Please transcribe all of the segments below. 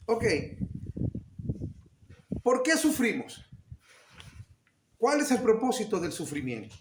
Ok, ¿por qué sufrimos? ¿Cuál es el propósito del sufrimiento?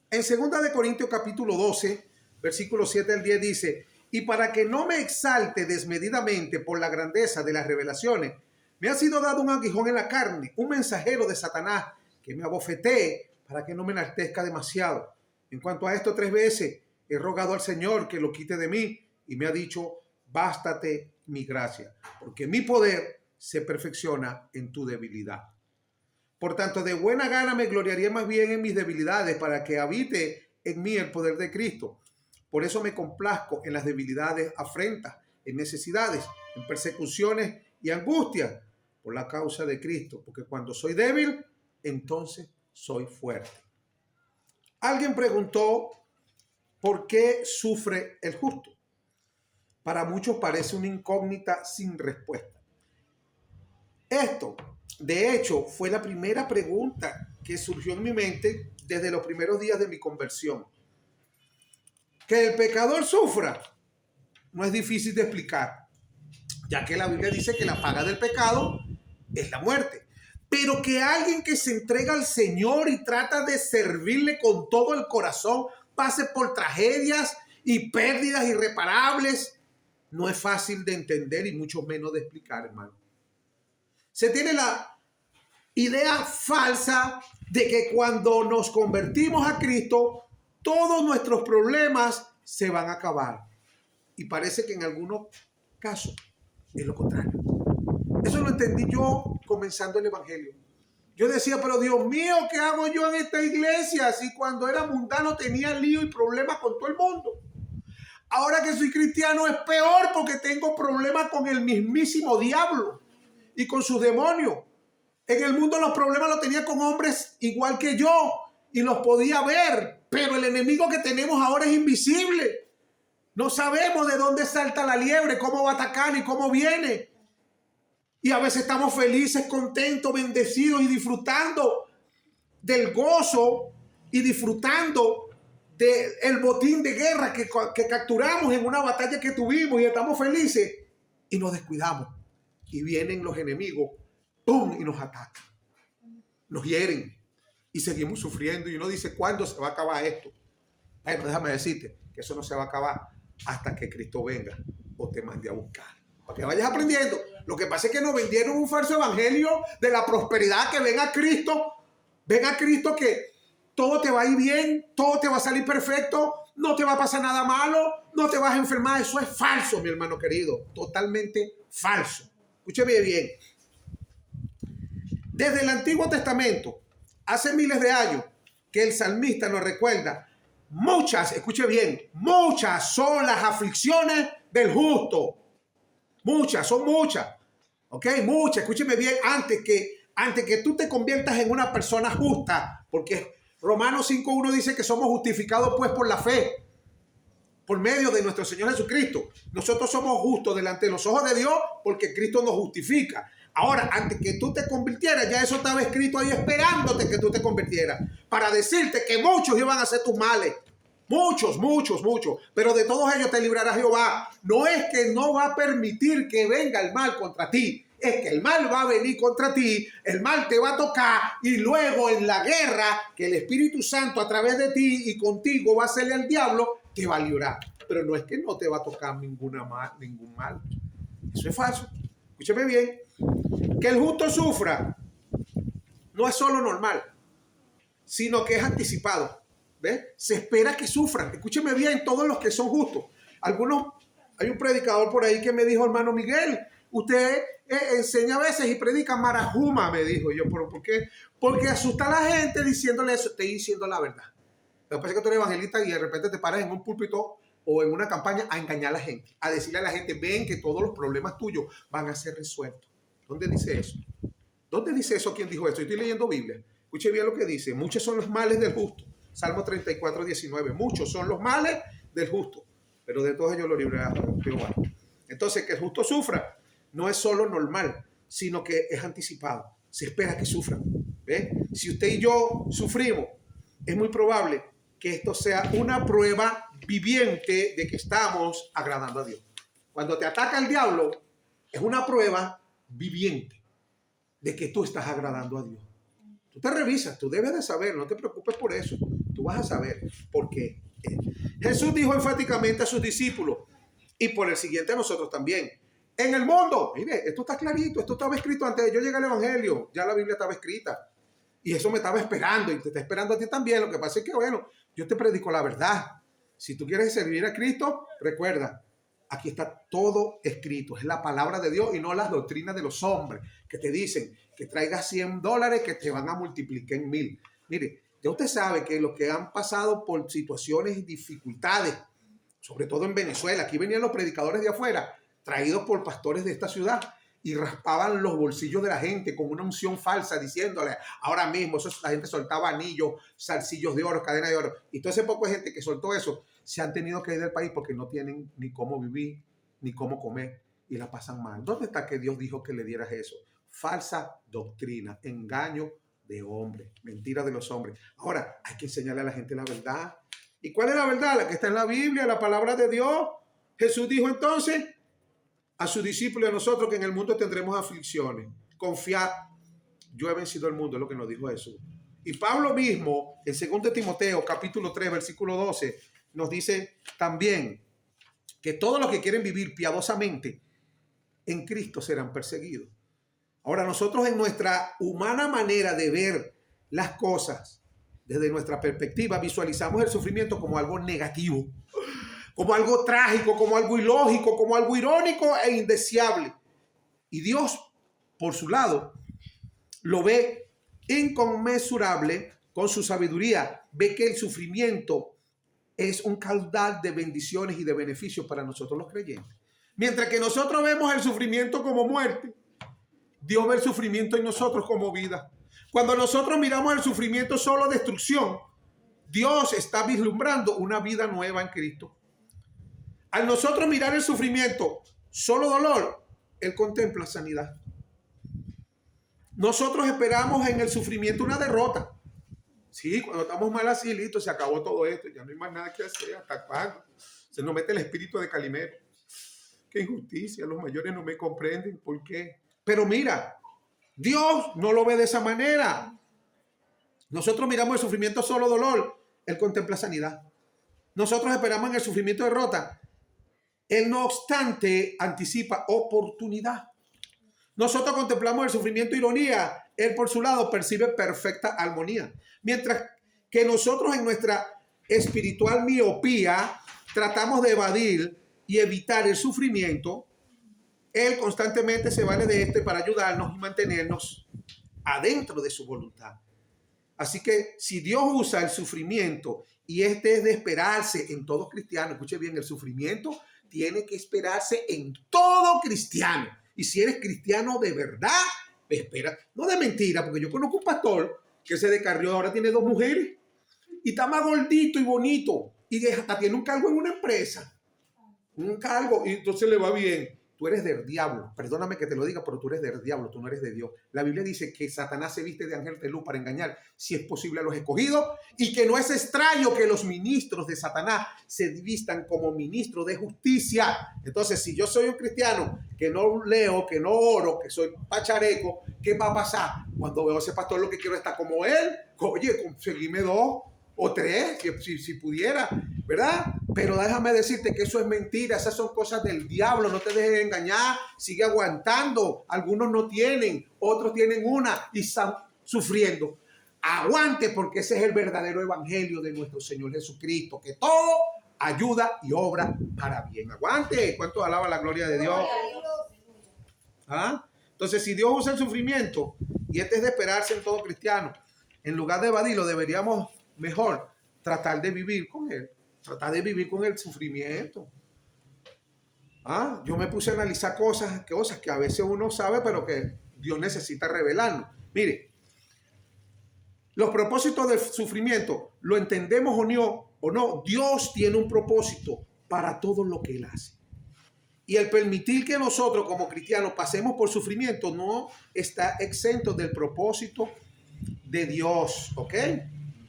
En 2 Corintios capítulo 12, versículo 7 al 10 dice: y para que no me exalte desmedidamente por la grandeza de las revelaciones, me ha sido dado un aguijón en la carne, un mensajero de Satanás, que me abofetee para que no me enaltezca demasiado. En cuanto a esto, 3 veces he rogado al Señor que lo quite de mí, y me ha dicho: bástate mi gracia, porque mi poder se perfecciona en tu debilidad. Por tanto, de buena gana me gloriaría más bien en mis debilidades, para que habite en mí el poder de Cristo. Por eso me complazco en las debilidades, afrentas, en necesidades, en persecuciones y angustias, por la causa de Cristo. Porque cuando soy débil, entonces soy fuerte. Alguien preguntó: ¿por qué sufre el justo? Para muchos parece una incógnita sin respuesta. Esto, de hecho, fue la primera pregunta que surgió en mi mente desde los primeros días de mi conversión. Que el pecador sufra no es difícil de explicar, ya que la Biblia dice que la paga del pecado es la muerte. Pero que alguien que se entrega al Señor y trata de servirle con todo el corazón pase por tragedias y pérdidas irreparables, no es fácil de entender y mucho menos de explicar, hermano. Se tiene la idea falsa de que cuando nos convertimos a Cristo, todos nuestros problemas se van a acabar. Y parece que en algunos casos es lo contrario. Eso lo entendí yo comenzando el evangelio. Yo decía: pero Dios mío, ¿qué hago yo en esta iglesia? Si cuando era mundano tenía lío y problemas con todo el mundo. Ahora que soy cristiano es peor, porque tengo problemas con el mismísimo diablo y con sus demonios. En el mundo los problemas los tenía con hombres igual que yo y los podía ver, pero el enemigo que tenemos ahora es invisible. No sabemos de dónde salta la liebre, cómo va a atacar y cómo viene. Y a veces estamos felices, contentos, bendecidos y disfrutando del gozo y disfrutando del botín de guerra que capturamos en una batalla que tuvimos, y estamos felices y nos descuidamos. Y vienen los enemigos, ¡pum!, y nos atacan, nos hieren y seguimos sufriendo. Y uno dice: ¿cuándo se va a acabar esto? Bueno, déjame decirte que eso no se va a acabar hasta que Cristo venga o te mande a buscar, para que vayas aprendiendo. Lo que pasa es que nos vendieron un falso evangelio de la prosperidad, que ven a Cristo que todo te va a ir bien, todo te va a salir perfecto, no te va a pasar nada malo, no te vas a enfermar. Eso es falso, mi hermano querido, totalmente falso. Escúcheme bien. Desde el Antiguo Testamento, hace miles de años, que el salmista nos recuerda: muchas, escuche bien, muchas son las aflicciones del justo. Muchas, son muchas. Ok, muchas, escúcheme bien, antes que tú te conviertas en una persona justa, porque Romanos 5:1 dice que somos justificados pues por la fe, por medio de nuestro Señor Jesucristo. Nosotros somos justos delante de los ojos de Dios porque Cristo nos justifica. Ahora, antes que tú te convirtieras, ya eso estaba escrito ahí esperándote que tú te convirtieras, para decirte que muchos iban a hacer tus males. Muchos. Pero de todos ellos te librará Jehová. No es que no va a permitir que venga el mal contra ti. Es que el mal va a venir contra ti, el mal te va a tocar, y luego en la guerra que el Espíritu Santo a través de ti y contigo va a hacerle al diablo, te va a librar. Pero no es que no te va a tocar ningún mal. Eso es falso. Escúchame bien. Que el justo sufra no es solo normal, sino que es anticipado. ¿Ves? Se espera que sufran. Escúcheme bien, todos los que son justos. Hay un predicador por ahí que me dijo: hermano Miguel, usted enseña a veces y predica marajuma, me dijo. Yo: ¿pero por qué? Porque asusta a la gente diciéndole eso. Estoy diciendo la verdad. Lo que pasa es que tú eres evangelista y de repente te paras en un púlpito o en una campaña a engañar a la gente, a decirle a la gente: ven que todos los problemas tuyos van a ser resueltos. ¿Dónde dice eso? ¿Dónde dice eso? ¿Quién dijo esto? Estoy leyendo Biblia. Escuche bien lo que dice: muchos son los males del justo. Salmo 34:19. Muchos son los males del justo, pero de todos ellos lo librará Jehová. Entonces, que el justo sufra no es solo normal, sino que es anticipado. Se espera que sufran. ¿Ve? Si usted y yo sufrimos, es muy probable que esto sea una prueba viviente de que estamos agradando a Dios. Cuando te ataca el diablo, es una prueba viviente de que tú estás agradando a Dios. Tú te revisas, tú debes de saber, no te preocupes por eso. Tú vas a saber por qué. Jesús dijo enfáticamente a sus discípulos, y por el siguiente a nosotros también: en el mundo, mire, esto está clarito, esto estaba escrito antes de yo llegar al Evangelio, ya la Biblia estaba escrita. Y eso me estaba esperando y te está esperando a ti también. Lo que pasa es que, bueno, yo te predico la verdad. Si tú quieres servir a Cristo, recuerda, aquí está todo escrito. Es la palabra de Dios y no las doctrinas de los hombres que te dicen que traigas $100 que te van a multiplicar en 1000. Mire, ya usted sabe que los que han pasado por situaciones y dificultades, sobre todo en Venezuela, aquí venían los predicadores de afuera, traídos por pastores de esta ciudad, y raspaban los bolsillos de la gente con una unción falsa, diciéndole, ahora mismo la gente soltaba anillos, zarcillos de oro, cadenas de oro, y todo ese poco de gente que soltó eso se han tenido que ir del país porque no tienen ni cómo vivir, ni cómo comer, y la pasan mal. ¿Dónde está que Dios dijo que le dieras eso? Falsa doctrina, engaño de hombres, mentira de los hombres. Ahora hay que enseñarle a la gente la verdad. ¿Y cuál es la verdad? La que está en la Biblia, la palabra de Dios. Jesús dijo entonces a sus discípulos y a nosotros que en el mundo tendremos aflicciones. Confiad, yo he vencido el mundo, es lo que nos dijo Jesús. Y Pablo mismo, en 2 Timoteo, capítulo 3, versículo 12, nos dice también que todos los que quieren vivir piadosamente en Cristo serán perseguidos. Ahora, nosotros en nuestra humana manera de ver las cosas, desde nuestra perspectiva, visualizamos el sufrimiento como algo negativo, como algo trágico, como algo ilógico, como algo irónico e indeseable. Y Dios, por su lado, lo ve inconmensurable con su sabiduría. Ve que el sufrimiento es un caudal de bendiciones y de beneficios para nosotros los creyentes. Mientras que nosotros vemos el sufrimiento como muerte, Dios ve el sufrimiento en nosotros como vida. Cuando nosotros miramos el sufrimiento solo destrucción, Dios está vislumbrando una vida nueva en Cristo. Al nosotros mirar el sufrimiento solo dolor, Él contempla sanidad. Nosotros esperamos en el sufrimiento una derrota. Sí, cuando estamos mal así, listo, se acabó todo esto, ya no hay más nada que hacer, ¿hasta cuándo? Se nos mete el espíritu de Calimero. Qué injusticia, los mayores no me comprenden, ¿por qué? Pero mira, Dios no lo ve de esa manera. Nosotros miramos el sufrimiento solo dolor, Él contempla sanidad. Nosotros esperamos en el sufrimiento derrota. Él, no obstante, anticipa oportunidad. Nosotros contemplamos el sufrimiento ironía. Él, por su lado, percibe perfecta armonía. Mientras que nosotros en nuestra espiritual miopía tratamos de evadir y evitar el sufrimiento, Él constantemente se vale de este para ayudarnos y mantenernos adentro de su voluntad. Así que si Dios usa el sufrimiento y este es de esperarse en todo cristiano, escuche bien, el sufrimiento tiene que esperarse en todo cristiano. Y si eres cristiano de verdad, espera, no de mentira, porque yo conozco un pastor que se descarrió, ahora tiene 2 mujeres y está más gordito y bonito y hasta tiene un cargo en una empresa, un cargo, y entonces le va bien. Tú eres del diablo, perdóname que te lo diga, pero tú eres del diablo, tú no eres de Dios. La Biblia dice que Satanás se viste de ángel de luz para engañar, si es posible, a los escogidos, y que no es extraño que los ministros de Satanás se vistan como ministros de justicia. Entonces, si yo soy un cristiano que no leo, que no oro, que soy pachareco, ¿qué va a pasar? Cuando veo a ese pastor, lo que quiero es estar como él. Oye, conseguime 2 o 3, si pudiera, ¿verdad? Pero déjame decirte que eso es mentira, esas son cosas del diablo, no te dejes engañar, sigue aguantando. Algunos no tienen, otros tienen una y están sufriendo. Aguante, porque ese es el verdadero evangelio de nuestro Señor Jesucristo, que todo ayuda y obra para bien. Aguante. ¿Cuánto alaba la gloria de Dios? ¿Ah? Entonces, si Dios usa el sufrimiento, y este es de esperarse en todo cristiano, en lugar de evadirlo, deberíamos mejor tratar de vivir con él. Tratar de vivir con el sufrimiento. Yo me puse a analizar cosas que a veces uno sabe, pero que Dios necesita revelarnos. Mire, los propósitos del sufrimiento, lo entendemos o no, Dios tiene un propósito para todo lo que Él hace. Y el permitir que nosotros como cristianos pasemos por sufrimiento no está exento del propósito de Dios, ¿ok?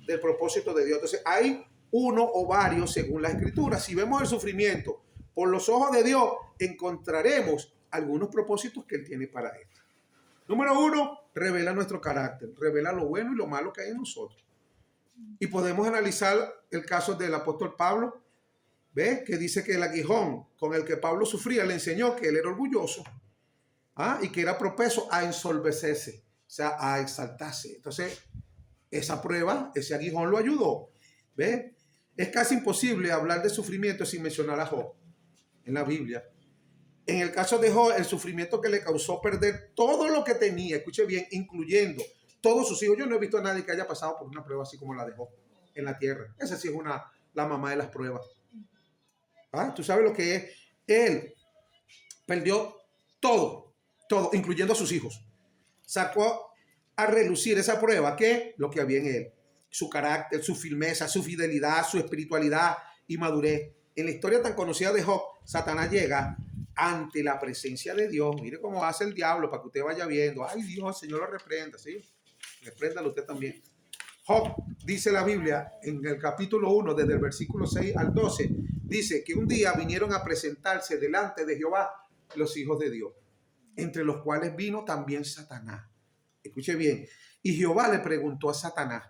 Del propósito de Dios. Entonces hay uno o varios según la Escritura. Si vemos el sufrimiento por los ojos de Dios, encontraremos algunos propósitos que Él tiene para esto. Número 1, revela nuestro carácter, revela lo bueno y lo malo que hay en nosotros. Y podemos analizar el caso del apóstol Pablo, ¿ves? Que dice que el aguijón con el que Pablo sufría le enseñó que él era orgulloso, y que era propenso a ensolvecerse, o sea, a exaltarse. Entonces, esa prueba, ese aguijón lo ayudó. ¿Ves? Es casi imposible hablar de sufrimiento sin mencionar a Job en la Biblia. En el caso de Job, el sufrimiento que le causó perder todo lo que tenía, escuche bien, incluyendo todos sus hijos. Yo no he visto a nadie que haya pasado por una prueba así como la de Job en la tierra. Esa sí es la mamá de las pruebas. Tú sabes lo que es. Él perdió todo, incluyendo a sus hijos. Sacó a relucir esa prueba, que lo que había en él, su carácter, su firmeza, su fidelidad, su espiritualidad y madurez. En la historia tan conocida de Job, Satanás llega ante la presencia de Dios. Mire cómo hace el diablo para que usted vaya viendo. Ay, Dios, el Señor lo reprenda, ¿sí? Repréndalo usted también. Job, dice la Biblia, en el capítulo 1, desde el versículo 6 al 12, dice que un día vinieron a presentarse delante de Jehová los hijos de Dios, entre los cuales vino también Satanás. Escuche bien. Y Jehová le preguntó a Satanás: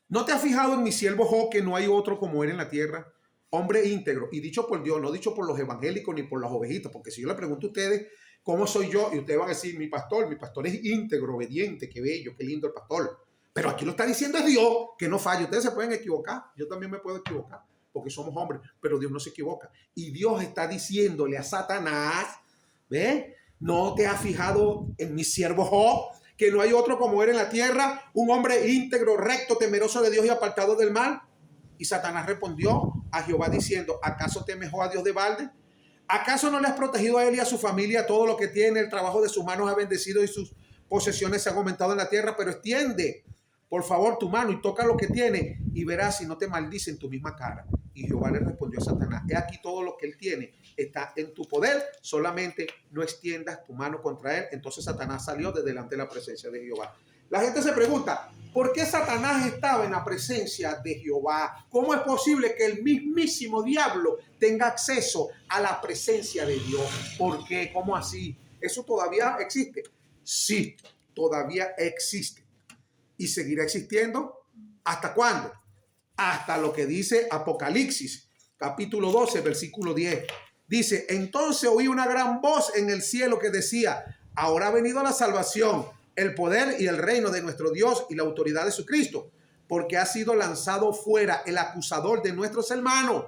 ¿no te has fijado en mi siervo Job, que no hay otro como él en la tierra? Hombre íntegro, y dicho por Dios, no dicho por los evangélicos ni por las ovejitas, porque si yo le pregunto a ustedes cómo soy yo, y ustedes van a decir, mi pastor es íntegro, obediente, qué bello, qué lindo el pastor. Pero aquí lo está diciendo es Dios, que no falla. Ustedes se pueden equivocar, yo también me puedo equivocar, porque somos hombres, pero Dios no se equivoca. Y Dios está diciéndole a Satanás, ¿ves? ¿No te has fijado en mi siervo Job, que no hay otro como él en la tierra, un hombre íntegro, recto, temeroso de Dios y apartado del mal? Y Satanás respondió a Jehová diciendo: ¿acaso temes a Dios de balde? ¿Acaso no le has protegido a él y a su familia todo lo que tiene? El trabajo de sus manos ha bendecido y sus posesiones se han aumentado en la tierra. Pero extiende, por favor, tu mano y toca lo que tiene, y verás si no te maldice en tu misma cara. Y Jehová le respondió a Satanás: he aquí todo lo que él tiene está en tu poder, solamente no extiendas tu mano contra él. Entonces Satanás salió de delante de la presencia de Jehová. La gente se pregunta, ¿por qué Satanás estaba en la presencia de Jehová? ¿Cómo es posible que el mismísimo diablo tenga acceso a la presencia de Dios? ¿Por qué? ¿Cómo así? ¿Eso todavía existe? Sí, todavía existe. ¿Y seguirá existiendo? ¿Hasta cuándo? Hasta lo que dice Apocalipsis, capítulo 12, versículo 10. Dice: entonces oí una gran voz en el cielo que decía: ahora ha venido la salvación, el poder y el reino de nuestro Dios y la autoridad de su Cristo, porque ha sido lanzado fuera el acusador de nuestros hermanos,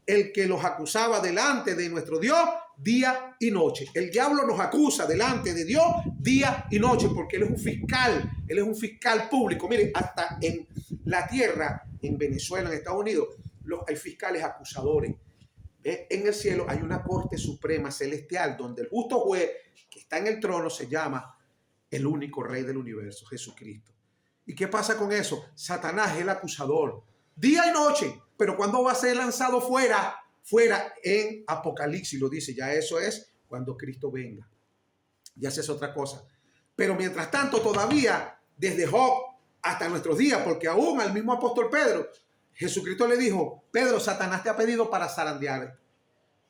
el que los acusaba delante de nuestro Dios día y noche. El diablo nos acusa delante de Dios día y noche, porque él es un fiscal público. Miren, hasta en la tierra, en Venezuela, en Estados Unidos, hay fiscales acusadores. En el cielo hay una corte suprema celestial donde el justo juez que está en el trono se llama el único rey del universo, Jesucristo. ¿Y qué pasa con eso? Satanás es el acusador día y noche. Pero ¿cuándo va a ser lanzado fuera? Fuera en Apocalipsis lo dice. Ya eso es cuando Cristo venga. Ya esa es otra cosa. Pero mientras tanto, todavía desde Job hasta nuestros días, porque aún al mismo apóstol Pedro, Jesucristo le dijo: Pedro, Satanás te ha pedido para zarandear,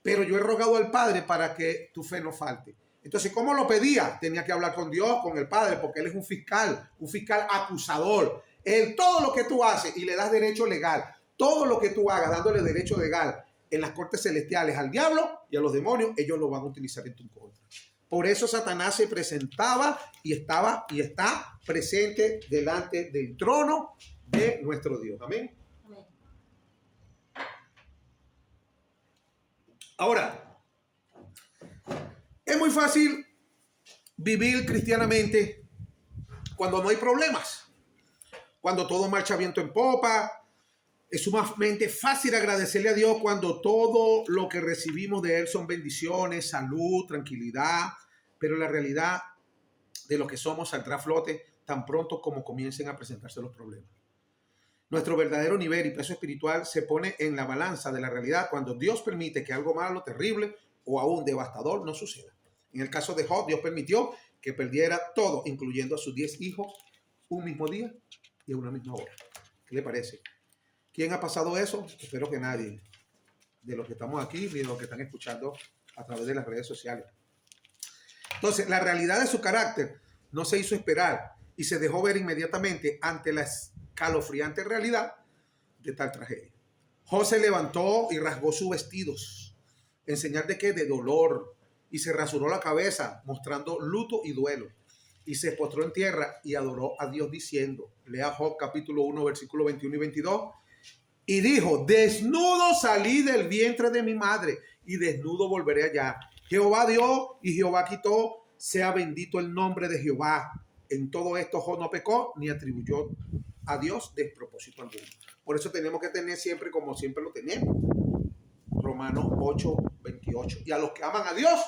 pero yo he rogado al Padre para que tu fe no falte. Entonces, ¿cómo lo pedía? Tenía que hablar con Dios, con el Padre, porque Él es un fiscal acusador. Él, todo lo que tú haces y le das derecho legal, todo lo que tú hagas dándole derecho legal en las cortes celestiales al diablo y a los demonios, ellos lo van a utilizar en tu contra. Por eso Satanás se presentaba y estaba y está presente delante del trono de nuestro Dios. Amén. Ahora, es muy fácil vivir cristianamente cuando no hay problemas, cuando todo marcha viento en popa. Es sumamente fácil agradecerle a Dios cuando todo lo que recibimos de Él son bendiciones, salud, tranquilidad, pero la realidad de lo que somos saldrá a flote tan pronto como comiencen a presentarse los problemas. Nuestro verdadero nivel y peso espiritual se pone en la balanza de la realidad cuando Dios permite que algo malo, terrible o aún devastador no suceda. En el caso de Job, Dios permitió que perdiera todo, incluyendo a sus 10 hijos, un mismo día y a una misma hora. ¿Qué le parece? ¿Quién ha pasado eso? Espero que nadie. de los que estamos aquí ni de los que están escuchando a través de las redes sociales. Entonces, la realidad de su carácter no se hizo esperar y se dejó ver inmediatamente ante la escalofriante realidad de tal tragedia. José levantó y rasgó sus vestidos, en señal de que de dolor, y se rasuró la cabeza, mostrando luto y duelo. Y se postró en tierra y adoró a Dios diciendo, lea Job capítulo 1, versículo 21 y 22, y dijo, desnudo salí del vientre de mi madre, y desnudo volveré allá. Jehová dio y Jehová quitó, sea bendito el nombre de Jehová. En todo esto Job no pecó ni atribuyó a Dios despropósito alguno. Por eso tenemos que tener siempre, como siempre lo tenemos, Romanos 8, 28. Y a los que aman a Dios,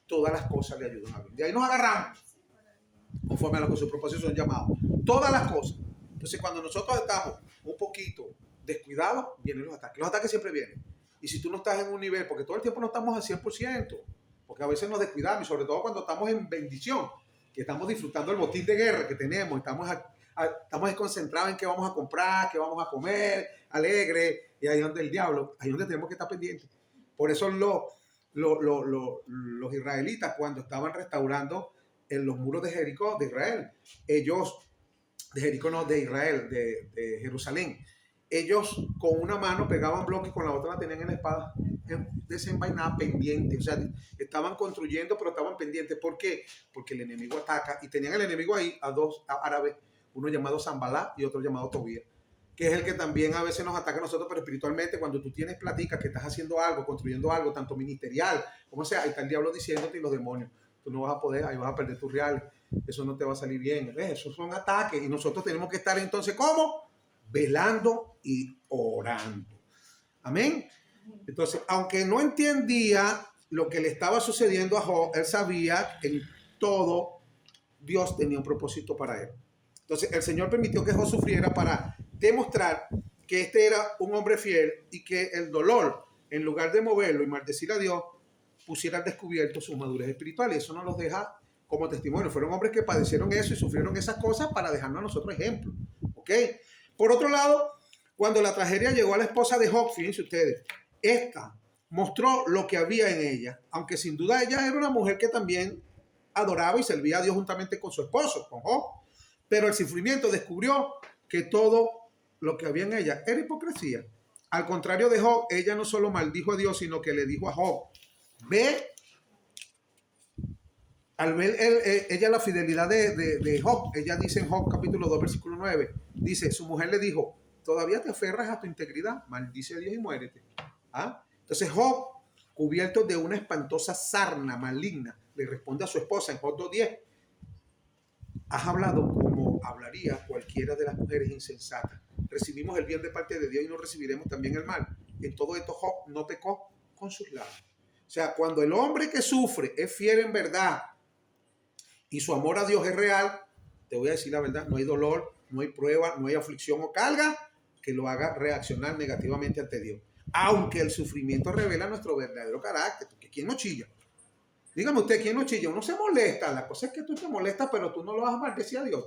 todas las cosas le ayudan a bien. De ahí nos agarramos, conforme a lo que sus propósitos son llamados. Todas las cosas. Entonces, cuando nosotros estamos un poquito descuidados, vienen los ataques. Los ataques siempre vienen. Y si tú no estás en un nivel, porque todo el tiempo no estamos al 100%, porque a veces nos descuidamos, y sobre todo cuando estamos en bendición, que estamos disfrutando el botín de guerra que tenemos, estamos concentrados en qué vamos a comprar, qué vamos a comer, alegre, y ahí donde el diablo, ahí donde tenemos que estar pendientes. Por eso los israelitas, cuando estaban restaurando en los muros de Jericó, de Israel, ellos, de Jericó no, de Israel, de Jerusalén, ellos con una mano pegaban bloques, con la otra la tenían en la espada desenvainada, pendiente. O sea, estaban construyendo, pero estaban pendientes. ¿Por qué? Porque el enemigo ataca, y tenían el enemigo ahí a dos árabes, uno llamado Zambalá y otro llamado Tobías, que es el que también a veces nos ataca a nosotros, pero espiritualmente, cuando tú tienes platica, que estás haciendo algo, construyendo algo, tanto ministerial, como sea, ahí está el diablo diciéndote y los demonios, tú no vas a poder, ahí vas a perder tu real, eso no te va a salir bien. Esos son ataques, y nosotros tenemos que estar entonces, ¿cómo? Velando y orando. Amén. Entonces, aunque no entendía lo que le estaba sucediendo a Job, él sabía que en todo Dios tenía un propósito para él. Entonces, el Señor permitió que Job sufriera para demostrar que este era un hombre fiel, y que el dolor, en lugar de moverlo y maldecir a Dios, pusiera al descubierto su madurez espiritual. Y eso nos los deja como testimonio. Fueron hombres que padecieron eso y sufrieron esas cosas para dejarnos a nosotros ejemplo. ¿Ok? Por otro lado, cuando la tragedia llegó a la esposa de Job, fíjense ustedes, esta mostró lo que había en ella, aunque sin duda ella era una mujer que también adoraba y servía a Dios juntamente con su esposo, con Job. Pero el sufrimiento descubrió que todo lo que había en ella era hipocresía. Al contrario de Job, ella no solo maldijo a Dios, sino que le dijo a Job, ve, al ver ella la fidelidad de Job, ella dice en Job capítulo 2, versículo 9, dice, su mujer le dijo, ¿todavía te aferras a tu integridad? Maldice a Dios y muérete. ¿Ah? Entonces Job, cubierto de una espantosa sarna maligna, le responde a su esposa en Job 2:10, has hablado como hablaría cualquiera de las mujeres insensatas. Recibimos el bien de parte de Dios y no recibiremos también el mal. En todo esto Job no pecó con sus labios. O sea, cuando el hombre que sufre es fiel en verdad y su amor a Dios es real, te voy a decir la verdad, no hay dolor, no hay prueba, no hay aflicción o carga que lo haga reaccionar negativamente ante Dios. Aunque el sufrimiento revela nuestro verdadero carácter, porque ¿quién no chilla? Dígame usted, ¿quién no chilla? Uno se molesta, la cosa es que tú te molestas, pero tú no lo vas a maldecir a Dios.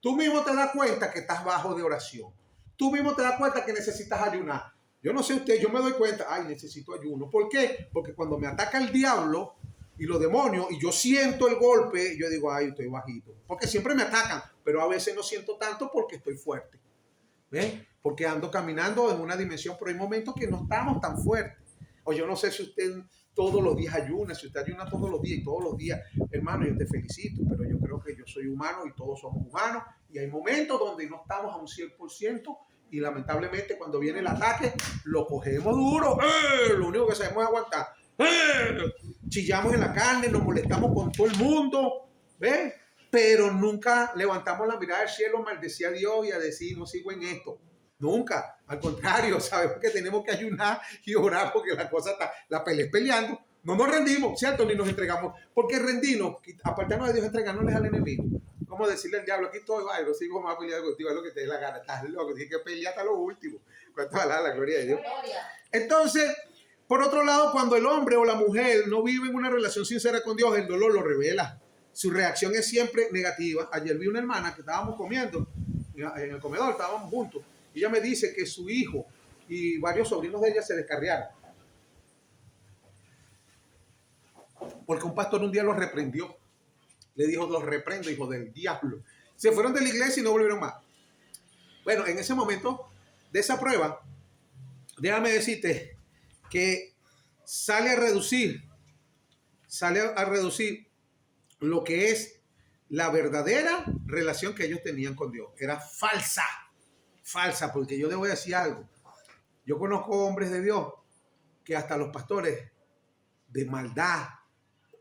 Tú mismo te das cuenta que estás bajo de oración. Tú mismo te das cuenta que necesitas ayunar. Yo no sé usted, yo me doy cuenta, ay, necesito ayuno. ¿Por qué? Porque cuando me ataca el diablo y los demonios y yo siento el golpe, yo digo, ay, estoy bajito. Porque siempre me atacan, pero a veces no siento tanto porque estoy fuerte. ¿Ven? Porque ando caminando en una dimensión, pero hay momentos que no estamos tan fuertes. O yo no sé si usted todos los días ayuna, si usted ayuna todos los días y todos los días, hermano, yo te felicito, pero yo creo que yo soy humano y todos somos humanos, y hay momentos donde no estamos a un 100%, y lamentablemente cuando viene el ataque, lo cogemos duro, lo único que sabemos es aguantar, chillamos en la carne, nos molestamos con todo el mundo, ¿ves? Pero nunca levantamos la mirada al cielo, maldecir a Dios y a decir, no sigo en esto. Nunca, al contrario, sabemos que tenemos que ayunar y orar porque la cosa está, la pelea es peleando. No nos rendimos, ¿cierto? Ni nos entregamos. Porque rendirnos, apartarnos de Dios, entregarnos al enemigo. Como decirle al diablo, aquí estoy, vaya, no sigo más peleando contigo, es lo que te dé la gana. Estás loco, tienes que pelear hasta lo último. ¿Cuánto vale la gloria de Dios? Entonces, por otro lado, cuando el hombre o la mujer no vive en una relación sincera con Dios, el dolor lo revela. Su reacción es siempre negativa. Ayer vi una hermana que estábamos comiendo en el comedor, estábamos juntos. Ella me dice que su hijo y varios sobrinos de ella se descarriaron. porque un pastor un día los reprendió. Le dijo, los reprendo, hijo del diablo. Se fueron de la iglesia y no volvieron más. Bueno, en ese momento de esa prueba, déjame decirte que sale a reducir lo que es la verdadera relación que ellos tenían con Dios. Era falsa, porque yo le voy a decir algo. Yo conozco hombres de Dios que hasta los pastores de maldad,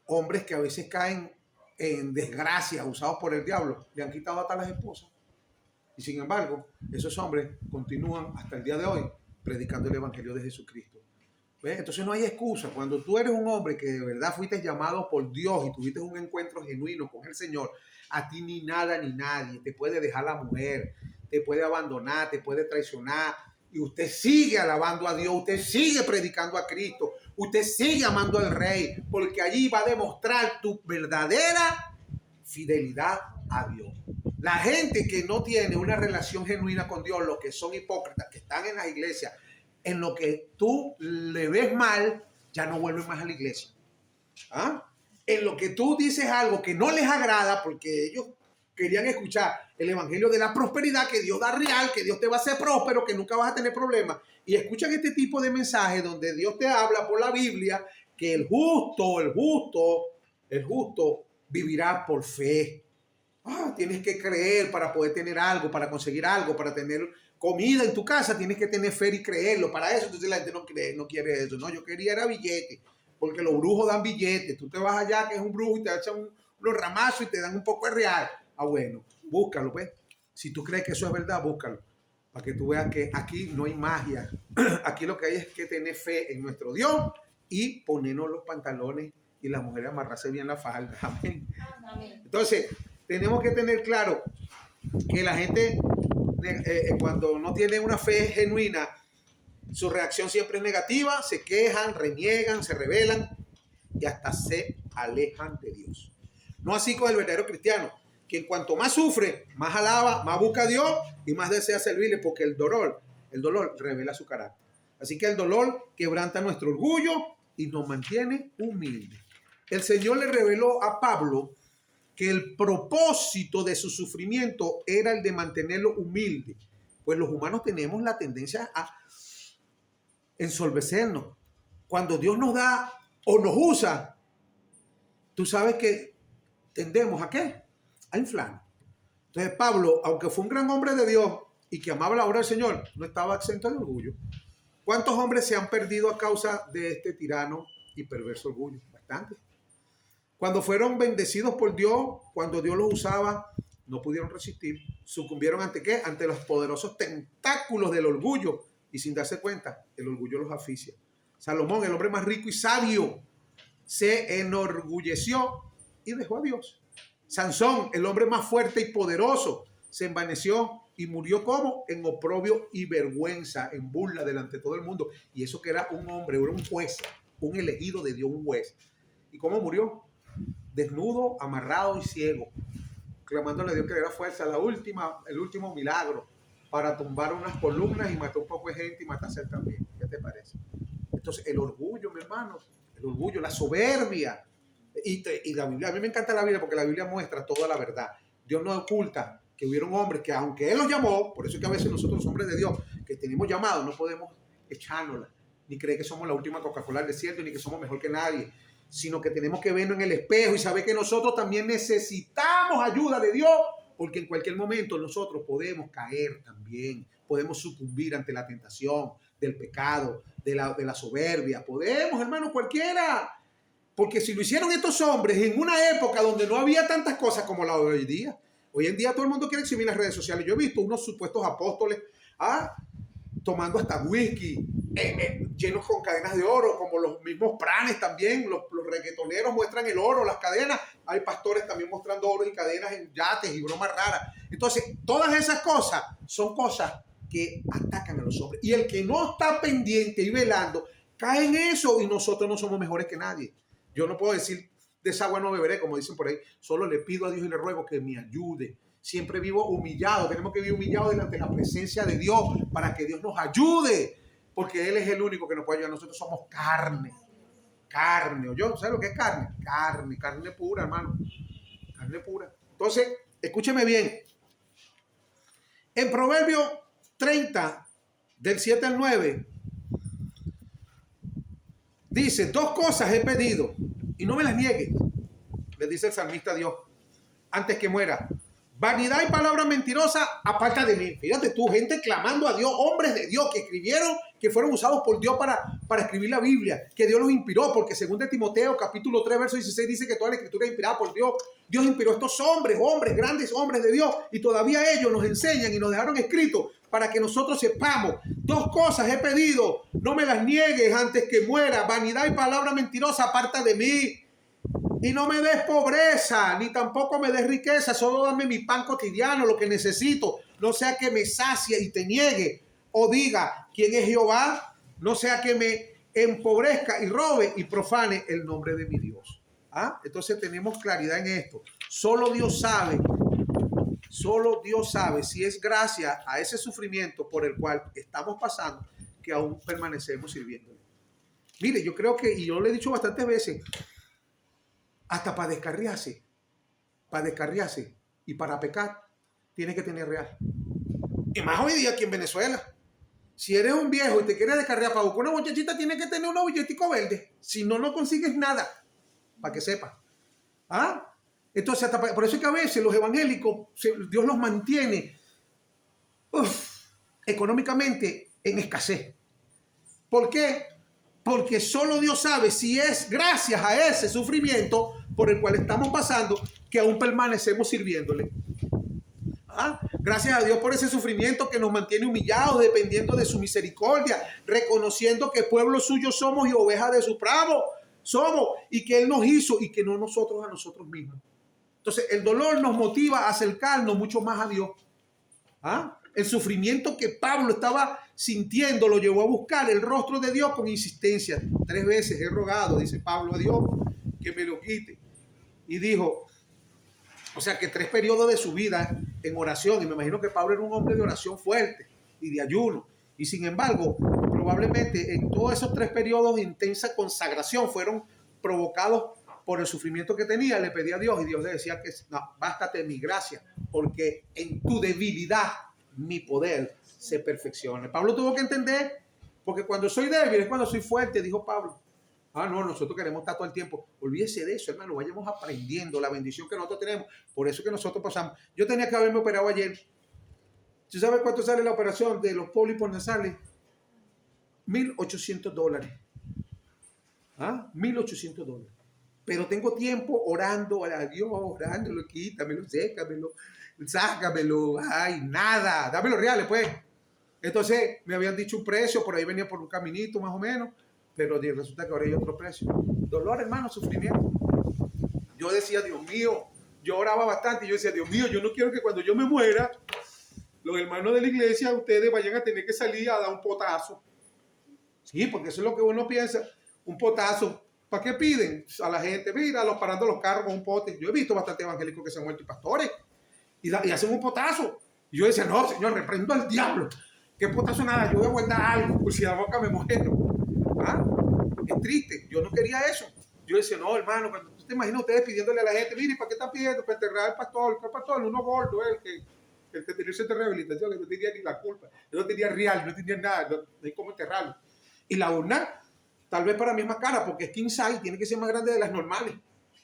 hombres que a veces caen en desgracia, usados por el diablo, le han quitado hasta las esposas. Y sin embargo, esos hombres continúan hasta el día de hoy predicando el evangelio de Jesucristo. ¿Ves? Entonces no hay excusa. Cuando tú eres un hombre que de verdad fuiste llamado por Dios y tuviste un encuentro genuino con el Señor, a ti ni nada ni nadie te puede dejar la mujer, te puede abandonar, te puede traicionar, y usted sigue alabando a Dios, usted sigue predicando a Cristo, usted sigue amando al Rey, porque allí va a demostrar tu verdadera fidelidad a Dios. La gente que no tiene una relación genuina con Dios, los que son hipócritas, que están en las iglesias, en lo que tú le ves mal, ya no vuelven más a la iglesia. ¿Ah? En lo que tú dices algo que no les agrada, porque ellos querían escuchar el evangelio de la prosperidad, que Dios da real, que Dios te va a hacer próspero, que nunca vas a tener problemas, y escuchan este tipo de mensajes donde Dios te habla por la Biblia que el justo vivirá por fe. Tienes que creer para poder tener algo, para conseguir algo, para tener comida en tu casa, tienes que tener fe y creerlo. Para eso, entonces la gente no cree, no quiere eso. No, yo quería era billete, porque los brujos dan billetes. Tú te vas allá, que es un brujo, y te echan unos ramazos y te dan un poco de real. Bueno, búscalo, pues. Si tú crees que eso es verdad, búscalo. Para que tú veas que aquí no hay magia. Aquí lo que hay es que tener fe en nuestro Dios y ponernos los pantalones y las mujeres amarrarse bien la falda. Amén. Entonces, tenemos que tener claro que la gente, cuando no tiene una fe genuina, su reacción siempre es negativa, se quejan, reniegan, se rebelan y hasta se alejan de Dios. No así con el verdadero cristiano, que en cuanto más sufre, más alaba, más busca a Dios y más desea servirle, porque el dolor revela su carácter. Así que el dolor quebranta nuestro orgullo y nos mantiene humildes. El Señor le reveló a Pablo que el propósito de su sufrimiento era el de mantenerlo humilde, pues los humanos tenemos la tendencia a ensolvecernos. Cuando Dios nos da o nos usa, tú sabes que tendemos ¿a qué? A inflarnos. Entonces Pablo, aunque fue un gran hombre de Dios y que amaba la obra del Señor, no estaba exento de orgullo. ¿Cuántos hombres se han perdido a causa de este tirano y perverso orgullo? Bastante. Cuando fueron bendecidos por Dios, cuando Dios los usaba, no pudieron resistir. Sucumbieron ante ¿qué? Ante los poderosos tentáculos del orgullo. Y sin darse cuenta, el orgullo los asfixia. Salomón, el hombre más rico y sabio, se enorgulleció y dejó a Dios. Sansón, el hombre más fuerte y poderoso, se envaneció y murió ¿cómo? En oprobio y vergüenza, en burla delante de todo el mundo. Y eso que era un hombre, era un juez, un elegido de Dios, un juez. ¿Y cómo murió? Desnudo, amarrado y ciego, clamándole a Dios que le diera fuerza, el último milagro para tumbar unas columnas y matar un poco de gente y matarse él también. ¿Qué te parece? Entonces el orgullo, mi hermano, el orgullo, la soberbia, y la Biblia, a mí me encanta la Biblia porque la Biblia muestra toda la verdad. Dios no oculta que hubieron hombres que aunque Él los llamó, por eso es que a veces nosotros los hombres de Dios que tenemos llamados no podemos echárnosla, ni creer que somos la última Coca-Cola del desierto, ni que somos mejor que nadie, sino que tenemos que vernos en el espejo y saber que nosotros también necesitamos ayuda de Dios, porque en cualquier momento nosotros podemos caer también, podemos sucumbir ante la tentación del pecado, de la soberbia, podemos, hermano, cualquiera, porque si lo hicieron estos hombres en una época donde no había tantas cosas como la de hoy en día todo el mundo quiere exhibir las redes sociales. Yo he visto unos supuestos apóstoles tomando hasta whisky, llenos con cadenas de oro, como los mismos pranes también, los reggaetoneros muestran el oro, las cadenas, hay pastores también mostrando oro y cadenas en yates y bromas raras. Entonces, todas esas cosas son cosas que atacan a los hombres. Y el que no está pendiente y velando, cae en eso y nosotros no somos mejores que nadie. Yo no puedo decir, de esa agua no beberé, como dicen por ahí, solo le pido a Dios y le ruego que me ayude. Siempre vivo humillado, tenemos que vivir humillados delante de la presencia de Dios para que Dios nos ayude, porque Él es el único que nos puede ayudar. Nosotros somos carne carne. ¿Oyó? ¿Sabe lo que es carne? Carne pura, hermano. Carne pura. Entonces, escúcheme bien. En Proverbio 30, del 7 al 9, dice, 2 cosas he pedido y no me las niegues, le dice el salmista a Dios, antes que muera. Vanidad y palabra mentirosa, aparta de mí. Fíjate tú, gente clamando a Dios, hombres de Dios que escribieron, que fueron usados por Dios para escribir la Biblia, que Dios los inspiró, porque según de Timoteo, capítulo 3, verso 16, dice que toda la escritura es inspirada por Dios. Dios inspiró a estos hombres, grandes hombres de Dios, y todavía ellos nos enseñan y nos dejaron escrito para que nosotros sepamos. 2 cosas he pedido, no me las niegues antes que muera. Vanidad y palabra mentirosa, aparta de mí. Y no me des pobreza, ni tampoco me des riqueza, solo dame mi pan cotidiano, lo que necesito. No sea que me sacie y te niegue, o diga, ¿quién es Jehová? No sea que me empobrezca y robe y profane el nombre de mi Dios. ¿Ah? Entonces tenemos claridad en esto. Solo Dios sabe si es gracias a ese sufrimiento por el cual estamos pasando que aún permanecemos sirviéndole. Mire, yo creo que, y yo lo he dicho bastantes veces, hasta para descarriarse y para pecar, tiene que tener real. Y más hoy día aquí en Venezuela. Si eres un viejo y te quieres descarriar para buscar una muchachita, tienes que tener un billetico verde. Si no, no consigues nada. Para que sepas. ¿Ah? Entonces, por eso es que a veces los evangélicos, Dios los mantiene económicamente en escasez. ¿Por qué? Porque solo Dios sabe si es gracias a ese sufrimiento por el cual estamos pasando que aún permanecemos sirviéndole. ¿Ah? Gracias a Dios por ese sufrimiento que nos mantiene humillados, dependiendo de su misericordia, reconociendo que pueblo suyo somos y ovejas de su prado somos, y que Él nos hizo y que no nosotros a nosotros mismos. Entonces el dolor nos motiva a acercarnos mucho más a Dios. ¿Ah? El sufrimiento que Pablo estaba sintiendo lo llevó a buscar el rostro de Dios con insistencia. 3 veces he rogado, dice Pablo, a Dios que me lo quite. Y dijo, o sea que 3 periodos de su vida en oración. Y me imagino que Pablo era un hombre de oración fuerte y de ayuno. Y sin embargo, probablemente en todos esos 3 periodos de intensa consagración fueron provocados por el sufrimiento que tenía. Le pedía a Dios y Dios le decía que no, bástate mi gracia, porque en tu debilidad mi poder se perfecciona. Pablo tuvo que entender, porque cuando soy débil es cuando soy fuerte, dijo Pablo. Ah, no, nosotros queremos estar todo el tiempo. Olvídese de eso, hermano, vayamos aprendiendo la bendición que nosotros tenemos. Por eso que nosotros pasamos. Yo tenía que haberme operado ayer. ¿Tú sabes cuánto sale la operación de los pólipos nasales? $1,800. ¿Ah? $1,800. Pero tengo tiempo orando a Dios, orándolo, quítamelo, sécamelo, sácamelo, ay, nada, dame los reales, pues. Entonces me habían dicho un precio, por ahí venía por un caminito más o menos, pero resulta que ahora hay otro precio. Dolor, hermano, sufrimiento. Yo decía, Dios mío, yo oraba bastante y yo decía, Dios mío, yo no quiero que cuando yo me muera, los hermanos de la iglesia, ustedes vayan a tener que salir a dar un potazo. Sí, porque eso es lo que uno piensa, un potazo. ¿Para qué piden a la gente? Mira, los parando los carros con un pote. Yo he visto bastante evangélicos que se han muerto y pastores y hacen un potazo. Y yo decía, no, Señor, reprendo al diablo. ¿Qué potazo nada? Yo voy a guardar algo, por si la boca me muero. ¿Ah? Es triste. Yo no quería eso. Yo decía, no, hermano, cuando tú te imaginas ustedes pidiéndole a la gente, mire, ¿para qué están pidiendo? Para enterrar al pastor. ¿Qué pastor? Uno gordo, el que tenía el centro de rehabilitación, que no tenía ni la culpa. Yo no tenía real, no tenía nada, no hay cómo enterrarlo. Y la urna, tal vez para mí es más cara, porque es king size, tiene que ser más grande de las normales.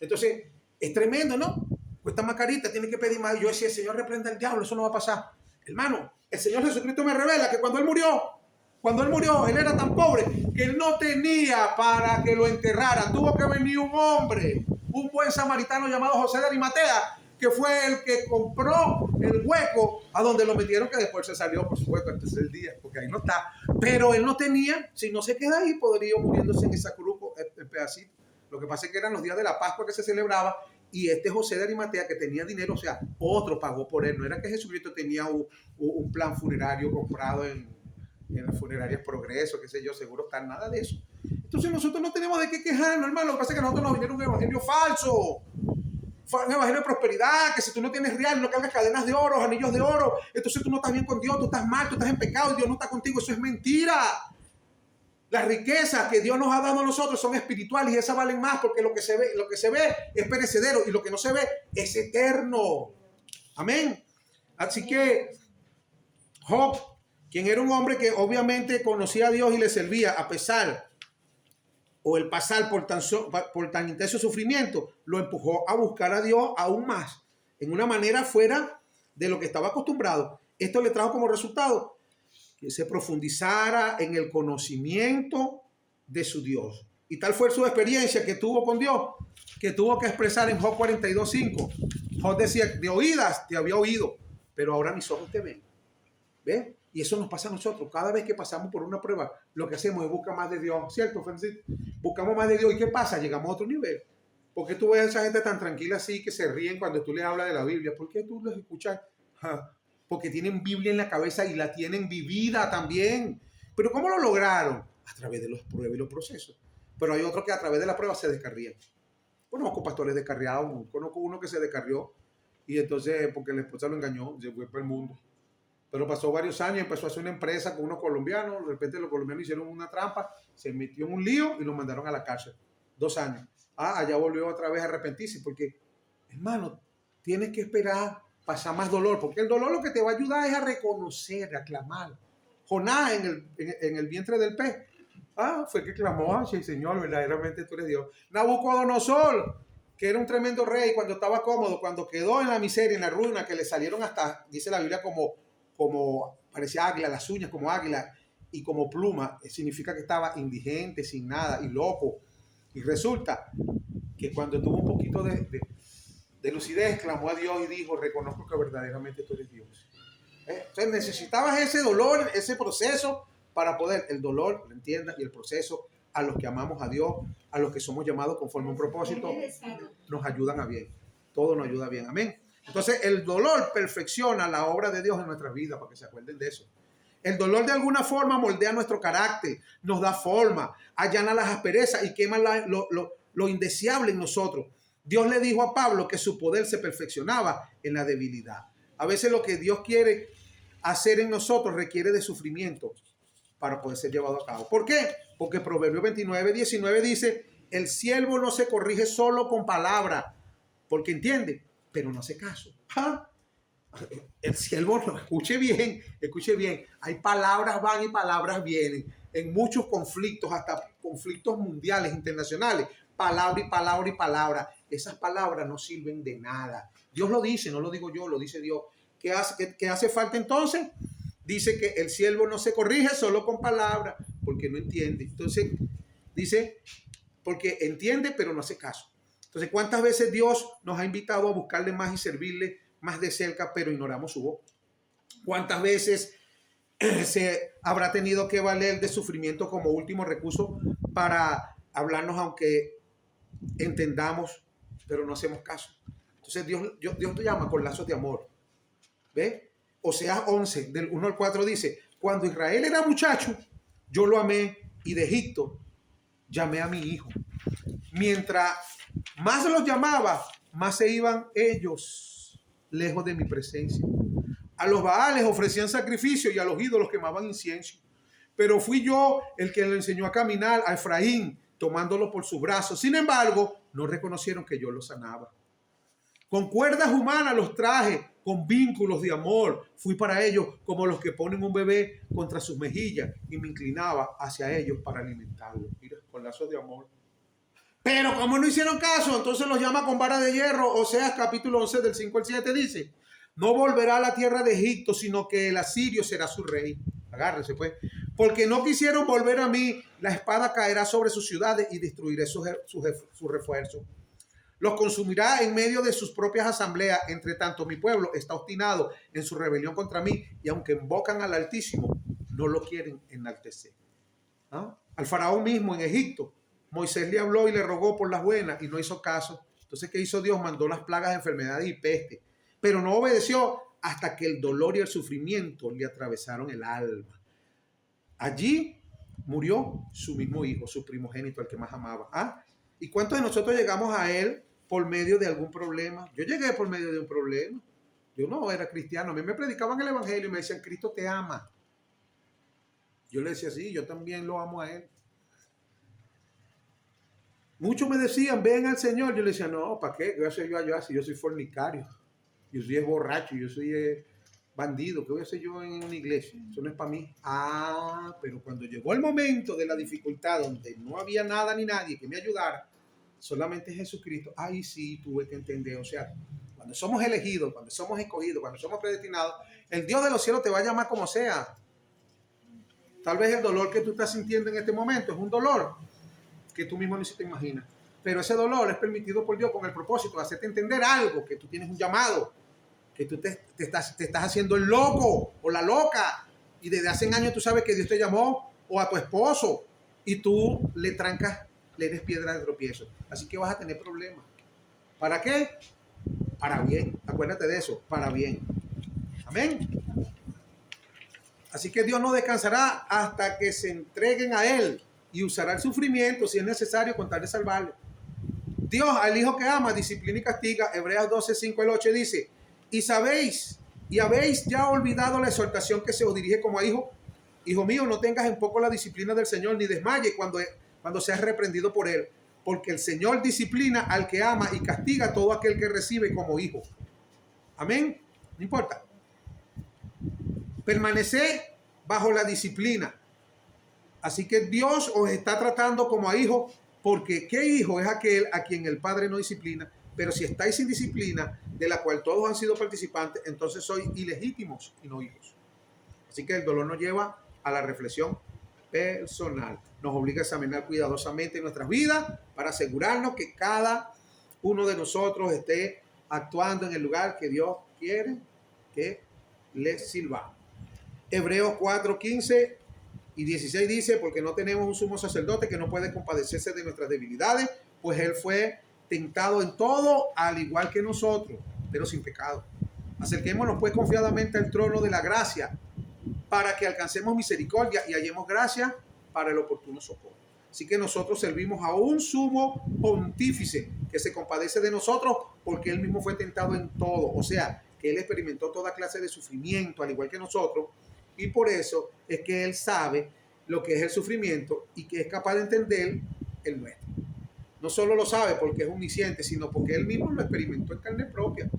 Entonces, es tremendo, ¿no? Cuesta más carita, tiene que pedir más. Yo decía, el Señor reprenda al diablo, eso no va a pasar. Hermano, el Señor Jesucristo me revela que cuando Él murió, Él era tan pobre que Él no tenía para que lo enterraran. Tuvo que venir un hombre, un buen samaritano llamado José de Arimatea, que fue el que compró el hueco a donde lo metieron, que después se salió, por supuesto, antes del día, porque ahí no está. Pero él no tenía, si no se queda ahí, podría ir muriéndose en esa cruz en pedacito. Lo que pasa es que eran los días de la Pascua que se celebraba, y este José de Arimatea, que tenía dinero, o sea, otro pagó por él. No era que Jesucristo tenía un plan funerario comprado en las funerarias Progreso, qué sé yo, seguro está nada de eso. Entonces nosotros no tenemos de qué quejarnos, hermano. Lo que pasa es que a nosotros nos vinieron un evangelio falso. Un evangelio de prosperidad, que si tú no tienes real, no cargas cadenas de oro, anillos de oro, entonces tú no estás bien con Dios, tú estás mal, tú estás en pecado y Dios no está contigo. Eso es mentira. Las riquezas que Dios nos ha dado a nosotros son espirituales y esas valen más porque lo que se ve es perecedero y lo que no se ve es eterno. Amén. Así que Job, quien era un hombre que obviamente conocía a Dios y le servía a pesar o el pasar por tan intenso sufrimiento, lo empujó a buscar a Dios aún más, en una manera fuera de lo que estaba acostumbrado. Esto le trajo como resultado que se profundizara en el conocimiento de su Dios. Y tal fue su experiencia que tuvo con Dios, que tuvo que expresar en Job 42:5. Job decía, de oídas te había oído, pero ahora mis ojos te ven. ¿Ves? Y eso nos pasa a nosotros. Cada vez que pasamos por una prueba, lo que hacemos es buscar más de Dios. ¿Cierto, Francisco? Buscamos más de Dios. ¿Y qué pasa? Llegamos a otro nivel. ¿Por qué tú ves a esa gente tan tranquila así que se ríen cuando tú les hablas de la Biblia? ¿Por qué tú los escuchas? Porque tienen Biblia en la cabeza y la tienen vivida también. Pero ¿cómo lo lograron? A través de los pruebas y los procesos. Pero hay otros que a través de la prueba se descarrían. Conozco pastores descarriados, conozco uno que se descarrió y entonces porque la esposa lo engañó, se fue para el mundo. Pero pasó varios años, empezó a hacer una empresa con unos colombianos, de repente los colombianos hicieron una trampa, se metió en un lío y lo mandaron a la cárcel. 2 años. Allá volvió otra vez a arrepentirse porque, hermano, tienes que esperar pasar más dolor, porque el dolor lo que te va a ayudar es a reconocer, a clamar. Jonás en el vientre del pez, fue que clamó, sí, Señor, verdaderamente tú eres Dios. Nabucodonosor, que era un tremendo rey, cuando estaba cómodo, cuando quedó en la miseria, en la ruina, que le salieron hasta, dice la Biblia, como parecía águila, las uñas como águila y como pluma, significa que estaba indigente, sin nada y loco. Y resulta que cuando tuvo un poquito de lucidez, clamó a Dios y dijo, reconozco que verdaderamente tú eres Dios. Entonces necesitabas ese dolor, ese proceso para poder, el dolor, lo entiendas, y el proceso a los que amamos a Dios, a los que somos llamados conforme a un propósito, nos ayudan a bien. Todo nos ayuda bien. Amén. Entonces el dolor perfecciona la obra de Dios en nuestras vidas, para que se acuerden de eso. El dolor de alguna forma moldea nuestro carácter, nos da forma, allana las asperezas y quema lo indeseable en nosotros. Dios le dijo a Pablo que su poder se perfeccionaba en la debilidad. A veces lo que Dios quiere hacer en nosotros requiere de sufrimiento para poder ser llevado a cabo. ¿Por qué? Porque Proverbios 29:19 dice, el siervo no se corrige solo con palabra, porque entiende, pero no hace caso. El siervo no, escuche bien, hay palabras van y palabras vienen, en muchos conflictos, hasta conflictos mundiales, internacionales, palabra y palabra y palabra, esas palabras no sirven de nada. Dios lo dice, no lo digo yo, lo dice Dios. ¿Qué hace falta entonces? Dice que el siervo no se corrige solo con palabras, porque no entiende. Entonces, dice, porque entiende, pero no hace caso. Entonces, ¿cuántas veces Dios nos ha invitado a buscarle más y servirle más de cerca, pero ignoramos su voz? ¿Cuántas veces se habrá tenido que valer de sufrimiento como último recurso para hablarnos, aunque entendamos, pero no hacemos caso? Entonces Dios te llama con lazos de amor. ¿Ve? Oseas 11, del 1 al 4 dice, cuando Israel era muchacho, yo lo amé y de Egipto llamé a mi hijo. Mientras más los llamaba, más se iban ellos lejos de mi presencia. A los Baales ofrecían sacrificio y a los ídolos quemaban incienso. Pero fui yo el que le enseñó a caminar a Efraín, tomándolo por sus brazos. Sin embargo, no reconocieron que yo los sanaba. Con cuerdas humanas los traje, con vínculos de amor. Fui para ellos como los que ponen un bebé contra sus mejillas y me inclinaba hacia ellos para alimentarlos. Mira, con lazos de amor. Pero como no hicieron caso, entonces los llama con vara de hierro. Oseas capítulo 11 del 5 al 7 dice, no volverá a la tierra de Egipto, sino que el asirio será su rey. Agárrense pues. Porque no quisieron volver a mí, la espada caerá sobre sus ciudades y destruiré su refuerzo. Los consumirá en medio de sus propias asambleas. Entre tanto, mi pueblo está obstinado en su rebelión contra mí y aunque invocan al Altísimo, no lo quieren enaltecer. Al faraón mismo en Egipto, Moisés le habló y le rogó por las buenas y no hizo caso. Entonces, ¿qué hizo Dios? Mandó las plagas de enfermedades y peste. Pero no obedeció hasta que el dolor y el sufrimiento le atravesaron el alma. Allí murió su mismo hijo, su primogénito, el que más amaba. ¿Y cuántos de nosotros llegamos a él por medio de algún problema? Yo llegué por medio de un problema. Yo no era cristiano. A mí me predicaban el evangelio y me decían, Cristo te ama. Yo le decía, sí, yo también lo amo a él. Muchos me decían, ven al Señor. Yo le decía, no, ¿para qué? ¿Qué voy a hacer yo allá si yo soy fornicario? Yo soy borracho, yo soy bandido. ¿Qué voy a hacer yo en una iglesia? Eso no es para mí. Ah, pero cuando llegó el momento de la dificultad, donde no había nada ni nadie que me ayudara, solamente Jesucristo, ahí sí tuve que entender. O sea, cuando somos elegidos, cuando somos escogidos, cuando somos predestinados, el Dios de los cielos te va a llamar como sea. Tal vez el dolor que tú estás sintiendo en este momento es un dolor que tú mismo ni se te imaginas. Pero ese dolor es permitido por Dios con el propósito de hacerte entender algo, que tú tienes un llamado, que tú te estás haciendo el loco o la loca, y desde hace años tú sabes que Dios te llamó, o a tu esposo, y tú le trancas, le des piedra de tropiezo. Así que vas a tener problemas. ¿Para qué? Para bien. Acuérdate de eso, para bien. Amén. Así que Dios no descansará hasta que se entreguen a Él, y usará el sufrimiento si es necesario con tal de salvarlo. Dios al hijo que ama disciplina y castiga. Hebreos 12, 5 al 8 dice, y sabéis, y habéis ya olvidado la exhortación que se os dirige como a hijo. Hijo mío, no tengas en poco la disciplina del Señor, ni desmaye cuando seas reprendido por Él, porque el Señor disciplina al que ama y castiga a todo aquel que recibe como hijo. Amén. No importa. Permaneced bajo la disciplina. Así que Dios os está tratando como a hijos, porque ¿qué hijo es aquel a quien el Padre no disciplina? Pero si estáis sin disciplina, de la cual todos han sido participantes, entonces sois ilegítimos y no hijos. Así que el dolor nos lleva a la reflexión personal. Nos obliga a examinar cuidadosamente nuestras vidas para asegurarnos que cada uno de nosotros esté actuando en el lugar que Dios quiere que le sirvamos. Hebreos 4:15 y 16 dice, porque no tenemos un sumo sacerdote que no puede compadecerse de nuestras debilidades, pues Él fue tentado en todo, al igual que nosotros, pero sin pecado. Acerquémonos pues confiadamente al trono de la gracia, para que alcancemos misericordia y hallemos gracia para el oportuno socorro. Así que nosotros servimos a un sumo pontífice que se compadece de nosotros, porque Él mismo fue tentado en todo. O sea, que Él experimentó toda clase de sufrimiento, al igual que nosotros, y por eso es que Él sabe lo que es el sufrimiento y que es capaz de entender el nuestro. No solo lo sabe porque es omnisciente, sino porque Él mismo lo experimentó en carne propia.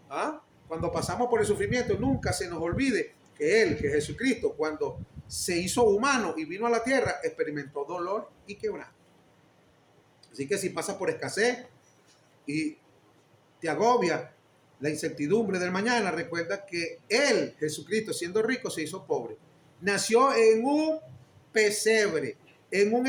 ¿Ah? Cuando pasamos por el sufrimiento, nunca se nos olvide que Él, que Jesucristo, cuando se hizo humano y vino a la tierra, experimentó dolor y quebranto. Así que si pasas por escasez y te agobia la incertidumbre del mañana, recuerda que Él, Jesucristo, siendo rico, se hizo pobre. Nació en un pesebre, en un